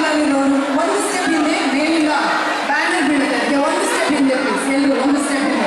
ಮಾಲಲ್ಲಿರೋರು ಒಂದು ಸ್ಟೆಪ್ ಹಿಂದೆ, ಮೇಲಿಂದ ಬ್ಯಾನರ್ ಬೀಳುತ್ತೆ, ಅದಕ್ಕೆ ಒಂದು ಸ್ಟೆಪ್ ಹಿಂದೆ ಪ್ಲೀಸ್, ಎಲ್ಲರೂ ಒಂದು ಸ್ಟೆಪ್ ಹಿಂದೆ.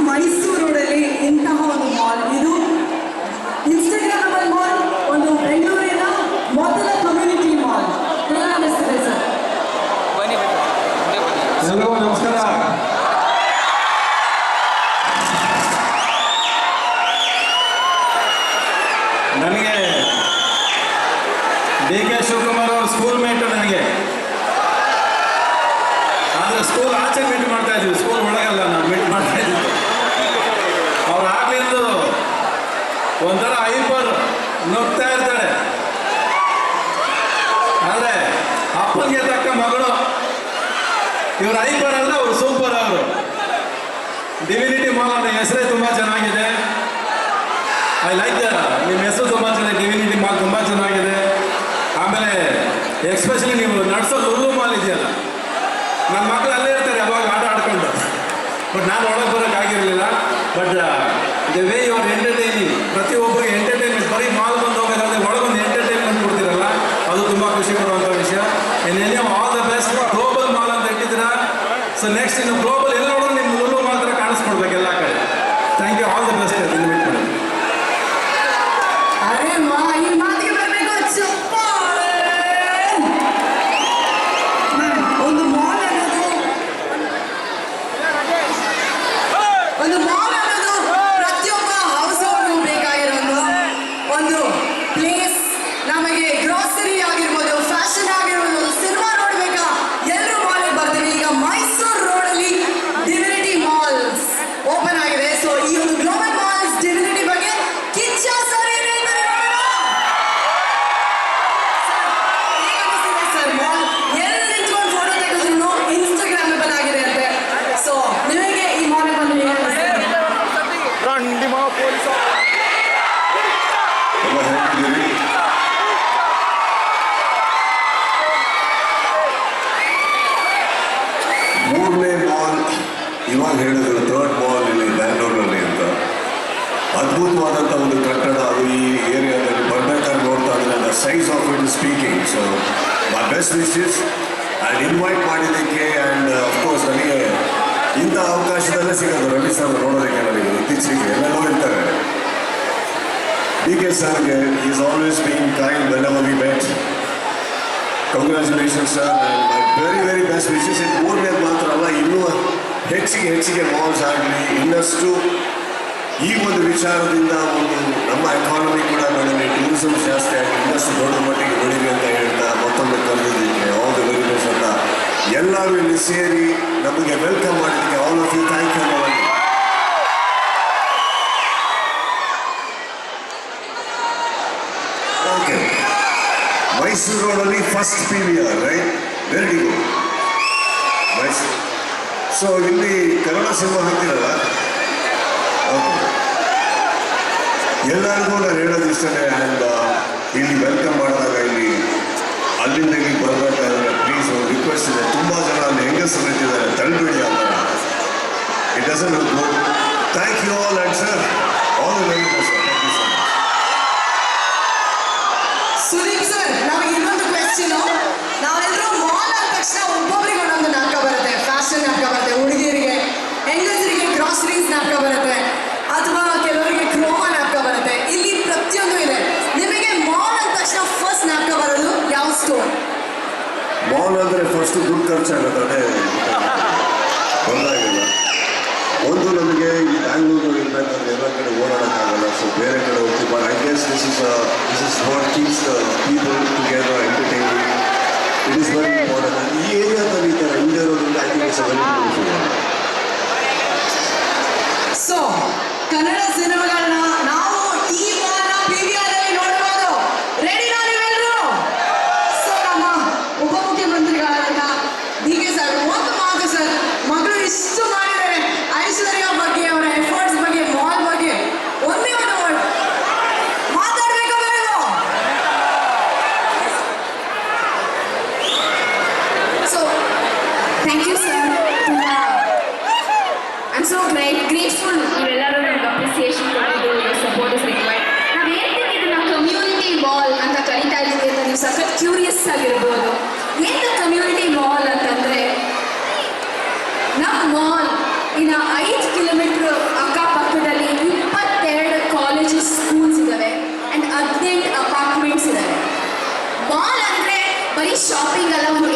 ಮೈಸೂರಲ್ಲಿ ಇಂತಹ ಒಂದು ಮಾಲ್, ಇದು ಇನ್ಸ್ಟಾಗ್ರಾಮಬಲ್ ಮಾಲ್, ಒಂದು ಬೆಂಗಳೂರಿನ ಮೊದಲ ಕಮ್ಯುನಿಟಿ ಮಾಲ್. ಎಲ್ಲ ಅನಿಸ್ತದೆ ಸರ್. ಎಲ್ಲರಿಗೂ ನಮಸ್ಕಾರ. ನನಗೆ ಡಿ ಕೆ ಶಿವಕುಮಾರ್ ಅವರು ಸ್ಕೂಲ್ ಮೇಟ್ ನನಗೆ. ಆದರೆ ಸ್ಕೂಲ್ ಆಚೆ ಮೀಟ್ ಮಾಡ್ತಾ ಇದ್ವಿ, ಸ್ಕೂಲ್ ಒಳಗಲ್ಲ ನಾನು ಮೀಟ್ ಮಾಡ್ತಾ ಇದ್ವಿ. ಅವ್ರು ಆಗ್ಲಿಂದು ಒಂಥರ ಐಪರ್ ನುಗ್ತಾ ಇರ್ತಾಳೆ, ಆದರೆ ಅಪ್ಪನಿಗೆ ತಕ್ಕ ಮಗಳು. ಇವರು ಐಪರ್ ಅಲ್ಲ, ಅವರು ಸೂಪರ್. ಅವರು ಡಿವಿನಿಟಿ ಮಾಲ್ ಅನ್ನೋ ಹೆಸರೇ ತುಂಬ ಚೆನ್ನಾಗಿದೆ. ಐ ಲೈಕ್ ನಿಮ್ಮ ಹೆಸರು ತುಂಬ ಚೆನ್ನಾಗಿದೆ, ಡಿವಿನಿಟಿ ಮಾಲ್ ತುಂಬ ಚೆನ್ನಾಗಿದೆ. ಆಮೇಲೆ ಎಕ್ಸ್ಪೆಷಲಿ ನೀವು ನಡೆಸೋ ಲುಲ್ಲು ಮಾಲ್ ಇದೆಯಲ್ಲ, ನನ್ನ ಮಕ್ಕಳು ಅಲ್ಲೇ ಇರ್ತಾರೆ ಯಾವಾಗ ಆಟ ಆಡ್ಕೊಂಡು. ಬಟ್ ನಾನು ಒಳಗೆ ಬರೋಕ್ಕಾಗಿರಲಿಲ್ಲ. But the way your entertaining, ಪ್ರತಿಯೊಬ್ಬರಿಗೆ ಎಂಟರ್ಟೈನ್ಮೆಂಟ್, ಬರೀ ಮಾಲ್ ಬಂದು ಹೋಗೋದಾದ್ರೆ ಒಳಗೊಂದು ಎಂಟರ್ಟೈನ್ಮೆಂಟ್ ಕೊಡ್ತೀರಲ್ಲ, ಅದು ತುಂಬ ಖುಷಿ ಕೊಡುವಂಥ ವಿಷಯ. All the best. Global mall ಅಂತ ಇಟ್ಟಿದ್ದೀರಾ, ಸೊ ನೆಕ್ಸ್ಟ್ ಇನ್ನು ಗ್ಲೋಬಲ್ ಎಲ್ಲ ನೋಡೋದು ನಿಮ್ಮ ಲುಲ್ಲು ಮಾಲ್ ಥರ ಕಾಣಿಸ್ಕೊಡ್ಬೇಕು ಎಲ್ಲ ಕಡೆ. Thank you, all the best. Invite ಮಾಡಿ. ಅರೆ ಮಾ, ಈ ಮಾತಿಗೆ ಬರಬೇಕು ಚಪ್ಪಾಳೆ. ಒಂದು ಮಾಲ್ ಅನ್ನೋದು, ಒಂದು ಮಾಲ್ ಅನ್ನೋದು ಪ್ರತಿಯೊಬ್ಬ ಹೌಸ್ ಹೋಲ್ಡ್ಗೂ ಬೇಕಾಗಿರೋದು ಒಂದು ಪ್ಲೇಸ್. ನಮಗೆ ಗ್ರಾಸರಿ ಆಗಿರ್ಬೋದು, ಫ್ಯಾಷನ್ ಆಗಿರ್ಬೋದು, ಸಿನಿಮಾ ನೋಡ್ಬೇಕಾ, ಎಲ್ಲರೂ ಮಾಲಿಗೆ ಬರ್ತೀವಿ. ಈಗ ಮೈಸೂರು ರೋಡಲ್ಲಿ ಡಿವಿನಿಟಿ ಮಾಲ್ಸ್ ಓಪನ್ ಆಗಿದೆ. ಸೊ ಈ ಒಂದು ಗ್ಲೋಬಲ್ ಮಾಲ್ಸ್ ಡಿವಿನಿಟಿ ಬಗ್ಗೆ ಕಿಚ್ಚ ಸರ್ ಏನ್ ಹೇಳ್ತಾರೆ ನೋಡೋಣ. ಹೇಗನ್ನಿಸ್ತಿದೆ ಸರ್ ಮಾಲ್? ಎಲ್ಲಿ ನಿಂತ್ಕೊಂಡು ಫೋಟೋ ತೆಗೆದ್ರು ಇನ್ಸ್ಟಾಗ್ರಾಮಬಲ್ ಆಗಿದೆ ಅಂತೆ. ಸೊ ನಿಮಗೆ ಈ ಮಾಲ್ ಬಂದು ಹೇಗೆ ಅನಿಸ್ತಿದೆ? ಮೂರನೇ ಮಾಲ್ ಇವಾಗ ಹೇಳಿದ್ರು, ಥರ್ಡ್ ಮಾಲ್ ಇಲ್ಲಿ ಬ್ಯಾಂಗ್ಳೂರಲ್ಲಿ ಅಂತ. ಅದ್ಭುತವಾದಂಥ ಒಂದು ಕಟ್ಟಡ. ಅದು ಈ ಏರಿಯಾದಲ್ಲಿ ಬರ್ಬೇಕಾದ್ರೆ ನೋಡ್ತಾ ಇದ್ರೆ the size of it speaking. So my best wishes and invite ಮಾಡಿದ್ದಕ್ಕೆ. ಆ್ಯಂಡ್ ಅಫ್ಕೋರ್ಸ್ ನನಗೆ ಇಂಥ ಅವಕಾಶದಲ್ಲೇ ಸಿಗೋದು ರವಿ ಸರ್ ನೋಡೋದಕ್ಕೆ. ನನಗೆ ಇತ್ತೀಚೆಗೆ ಎಲ್ಲೆಲ್ಲೋ ಇರ್ತಾರೆ. ಡಿ ಕೆ ಸರ್ಗೆ is always been kind whenever we met. Congratulations sir, and my very very best wishes. ಇದು ಮೂರನೇದು ಮಾತ್ರ ಅಲ್ಲ, ಇನ್ನೂ ಹೆಚ್ಚಿಗೆ ಮಾಲ್ಸ್ ಆಗಲಿ, ಇನ್ನಷ್ಟು ಈ ಒಂದು ವಿಚಾರದಿಂದ ಒಂದು ನಮ್ಮ ಎಕಾನಮಿ ಕೂಡ ಬೆಳೀಲಿ, ಟೂರಿಸಮ್ ಜಾಸ್ತಿ ಆಗಿ ಇನ್ನಷ್ಟು ದೊಡ್ಡ ಮಟ್ಟಿಗೆ ಬೆಳೀಲಿ ಅಂತ ಹೇಳ್ತಾ ಮತ್ತೊಮ್ಮೆ ಕರೆದಿದ್ದಕ್ಕೆ ಆಲ್ ದ ವೆರಿ ಬೆಸ್ಟ್ ಅಂತ ಎಲ್ಲರೂ ಇಲ್ಲಿ ಸೇರಿ ನಮಗೆ ವೆಲ್ಕಮ್ ಮಾಡಿದ್ದಕ್ಕೆ all of you thank you. Okay, Mysuru ರೋಡಲ್ಲಿ first PVR right, very good. Mysuru. So ಇಲ್ಲಿ ಕನ್ನಡ ಸಿನಿಮಾ ಹಾಕ್ತಿರಲ್ಲ, ಓಕೆ, ಎಲ್ಲರಿಗೂ ನಾನು ಹೇಳೋದು ಇಷ್ಟನೇ. ಆ್ಯಂಡ್ ಇಲ್ಲಿ ವೆಲ್ಕಮ್ ಮಾಡಿದಾಗ ಇಲ್ಲಿ ಅಲ್ಲಿಂದ ಇಲ್ಲಿ ಬರಬೇಕಾದ್ರೆ ಪ್ಲೀಸ್ ಒಂದು ರಿಕ್ವೆಸ್ಟ್ ಇದೆ. ತುಂಬ ಜನ ಅಲ್ಲಿ ಹೆಂಗಸರು ನಿಂತಿದ್ದಾರೆ, ತಳ್ಳಿಬಿಡಿ ಆ ಥರ. It doesn't look good. Thank you all and sir all the very best. Thank you so much. Sudeep sir, ನಮಗೆ ನಾವೆಲ್ಲರೂ ಮಾಲ್ ಅಂದ ತಕ್ಷಣ ಒಬ್ಬೊಬ್ರಿಗೆ ಒಂದೊಂದು ನಾಟಕ ಬರುತ್ತೆ. ಫ್ಯಾಷನ್ ನಾಟಕ ಬರುತ್ತೆ, ಹುಡುಗಿಯರಿಗೆ, ಹೆಂಗಸರಿಗೆ ಗ್ರಾಸರೀಸ್ ನಾಟಕ ಬರುತ್ತೆ, ಅಥವಾ ಕೆಲವರಿಗೆ ಕ್ರೋಮಾ ನಾಟಕ ಬರುತ್ತೆ. ಇಲ್ಲಿ ಪ್ರತಿಯೊಂದು ಇದೆ. ನಿಮಗೆ ಮಾಲ್ ಅಂದ ತಕ್ಷಣ ಫಸ್ಟ್ ನಾಟಕ ಬರೋದು ಯಾವ ಸ್ಟೋರ್? ಮಾಲ್ ಅಂದರೆ ಫಸ್ಟ್ ದುಡ್ಡು ಖರ್ಚಾಗುತ್ತೆ, ಬಂದಾಗಿಲ್ಲ. ಒಂದು ನಮಗೆ ಈ ಬ್ಯಾಂಗ್ಳೂರು ಇರಬೇಕಾದ್ರೆ ಎಲ್ಲ ಕಡೆ ಓಡಾಡೋಕ್ಕಾಗಲ್ಲ, ಸೊ ಬೇರೆ ಕಡೆ ಹೋಗ್ತೀವಿ. But I guess this is what keeps the people together, entertaining. It is very important. ಈ ಏರಿಯಾದಲ್ಲಿ ಈ ಥರ ಹಿಂದೆ ಇರೋದ್ರಿಂದ I think it's very beautiful. So Kannada ಸಿನಿಮಾಗಳನ್ನ ನಾವು ಈ ವಾರ PVR ಅಲ್ಲಿ ನೋಡಬಹುದು. ರೆಡಿನಾ ನೀವೆಲ್ಲರೂ? ಸೊ ನಮ್ಮ ಉಪಮುಖ್ಯಮಂತ್ರಿಗಳಾದ DK ಸರ್ ಒಂದು ಮಾತು ಸರ್, ಮಗಳು ಇಷ್ಟು ಮಾಡಿದ್ದಾರೆ ಐಶ್ವರ್ಯ ಬಗ್ಗೆ, ಅವರ ಎಫರ್ಟ್ಸ್ ಬಗ್ಗೆ, ಮಾಲ್ ಬಗ್ಗೆ ಒಂದೇ ಒಂದು ವರ್ಡ್ ಮಾತಾಡ್ಬೇಕು ಬೇಡವೋ? So, thank you, sir. I'm so grateful. ನೀವೆಲ್ಲರೂ ನಮ್ಗೆ ಅಪ್ರಿಸಿಯೇಷನ್ ಕೊಟ್ಟಿದ್ದು, your support is required. ನಾವು ಹೇಳ್ತೀವಿ ಇದನ್ನ ಕಮ್ಯುನಿಟಿ ಮಾಲ್ ಅಂತ ಕರೀತಾ ಇದ್ದೀವಿ ಅಂತ ನೀವು ಸಖತ್ ಕ್ಯೂರಿಯಸ್ ಆಗಿರ್ಬೋದು. ಏನು ಕಮ್ಯುನಿಟಿ ಮಾಲ್ ಅಂತಂದ್ರೆ, ನಮ್ಮ ಮಾಲ್ ಇನ್ನು 5 ಕಿಲೋಮೀಟರ್ ಅಕ್ಕಪಕ್ಕದಲ್ಲಿ 22 ಕಾಲೇಜಸ್, ಸ್ಕೂಲ್ಸ್ ಇದ್ದಾವೆ ಆ್ಯಂಡ್ 18 ಅಪಾರ್ಟ್ಮೆಂಟ್ಸ್ ಇದ್ದಾವೆ. ಮಾಲ್ ಅಂದರೆ ಬರೀ ಶಾಪಿಂಗ್ ಅಲ್ಲ, ಒಂದು